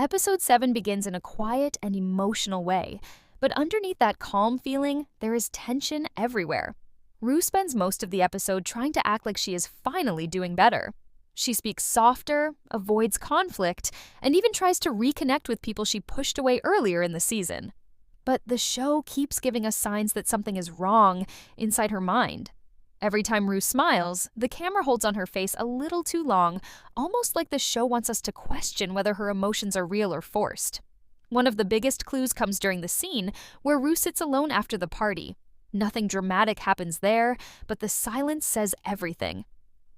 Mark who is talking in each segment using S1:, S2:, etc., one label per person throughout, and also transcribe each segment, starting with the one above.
S1: Episode 7 begins in a quiet and emotional way, but underneath that calm feeling, there is tension everywhere. Rue spends most of the episode trying to act like she is finally doing better. She speaks softer, avoids conflict, and even tries to reconnect with people she pushed away earlier in the season. But the show keeps giving us signs that something is wrong inside her mind. Every time Rue smiles, the camera holds on her face a little too long, almost like the show wants us to question whether her emotions are real or forced. One of the biggest clues comes during the scene where Rue sits alone after the party. Nothing dramatic happens there, but the silence says everything.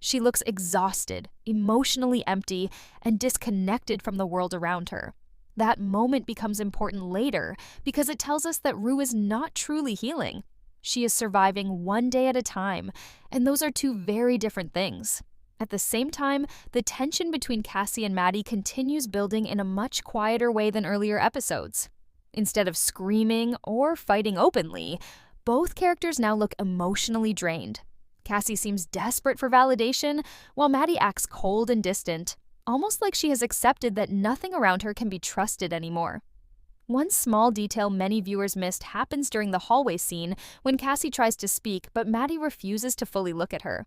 S1: She looks exhausted, emotionally empty, and disconnected from the world around her. That moment becomes important later because it tells us that Rue is not truly healing. She is surviving one day at a time, and those are two very different things. At the same time, the tension between Cassie and Maddie continues building in a much quieter way than earlier episodes. Instead of screaming or fighting openly, both characters now look emotionally drained. Cassie seems desperate for validation, while Maddie acts cold and distant, almost like she has accepted that nothing around her can be trusted anymore. One small detail many viewers missed happens during the hallway scene when Cassie tries to speak, but Maddie refuses to fully look at her.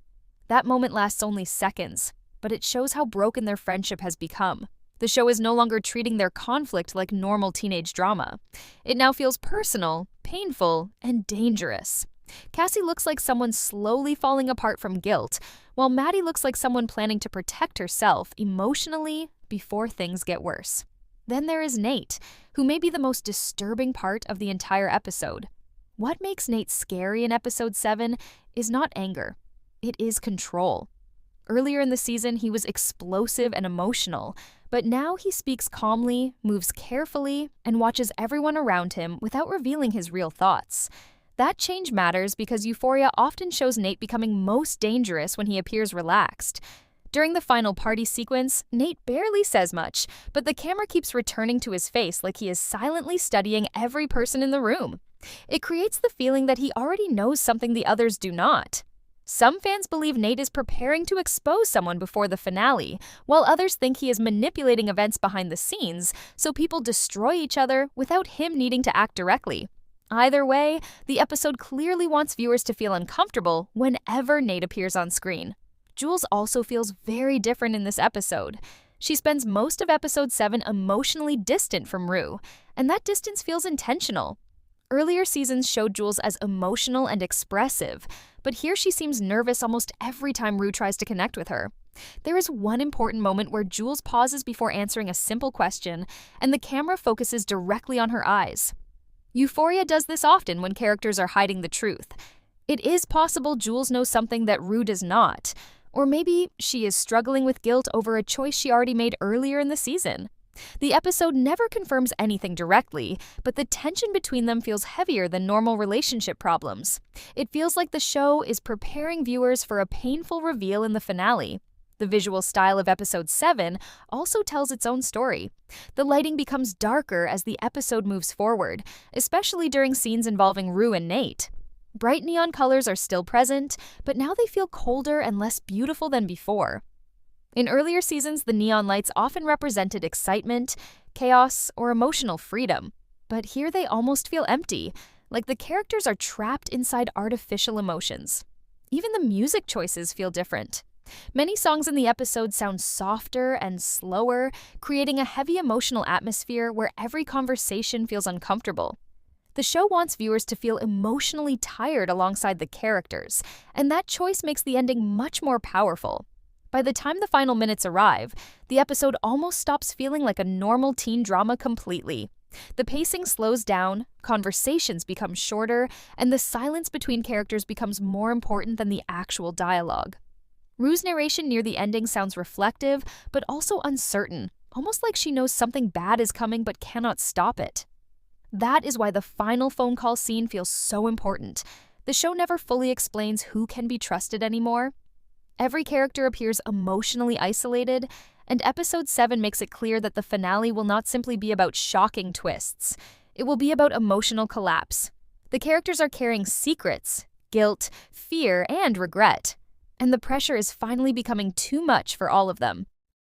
S1: That moment lasts only seconds, but it shows how broken their friendship has become. The show is no longer treating their conflict like normal teenage drama. It now feels personal, painful, and dangerous. Cassie looks like someone slowly falling apart from guilt, while Maddie looks like someone planning to protect herself emotionally before things get worse. Then there is Nate, who may be the most disturbing part of the entire episode. What makes Nate scary in episode 7 is not anger. It is control. Earlier in the season, he was explosive and emotional, but now he speaks calmly, moves carefully, and watches everyone around him without revealing his real thoughts. That change matters because Euphoria often shows Nate becoming most dangerous when he appears relaxed. During the final party sequence, Nate barely says much, but the camera keeps returning to his face like he is silently studying every person in the room. It creates the feeling that he already knows something the others do not. Some fans believe Nate is preparing to expose someone before the finale, while others think he is manipulating events behind the scenes so people destroy each other without him needing to act directly. Either way, the episode clearly wants viewers to feel uncomfortable whenever Nate appears on screen. Jules also feels very different in this episode. She spends most of episode 7 emotionally distant from Rue, and that distance feels intentional. Earlier seasons showed Jules as emotional and expressive, but here she seems nervous almost every time Rue tries to connect with her. There is one important moment where Jules pauses before answering a simple question, and the camera focuses directly on her eyes. Euphoria does this often when characters are hiding the truth. It is possible Jules knows something that Rue does not. Or maybe she is struggling with guilt over a choice she already made earlier in the season. The episode never confirms anything directly, but the tension between them feels heavier than normal relationship problems. It feels like the show is preparing viewers for a painful reveal in the finale. The visual style of episode 7 also tells its own story. The lighting becomes darker as the episode moves forward, especially during scenes involving Rue and Nate. Bright neon colors are still present, but now they feel colder and less beautiful than before. In earlier seasons, the neon lights often represented excitement, chaos, or emotional freedom. But here they almost feel empty, like the characters are trapped inside artificial emotions. Even the music choices feel different. Many songs in the episode sound softer and slower, creating a heavy emotional atmosphere where every conversation feels uncomfortable. The show wants viewers to feel emotionally tired alongside the characters, and that choice makes the ending much more powerful. By the time the final minutes arrive, the episode almost stops feeling like a normal teen drama completely. The pacing slows down, conversations become shorter, and the silence between characters becomes more important than the actual dialogue. Rue's narration near the ending sounds reflective, but also uncertain, almost like she knows something bad is coming but cannot stop it. That is why the final phone call scene feels so important. The show never fully explains who can be trusted anymore. Every character appears emotionally isolated, and episode 7 makes it clear that the finale will not simply be about shocking twists. It will be about emotional collapse. The characters are carrying secrets, guilt, fear, and regret, and the pressure is finally becoming too much for all of them.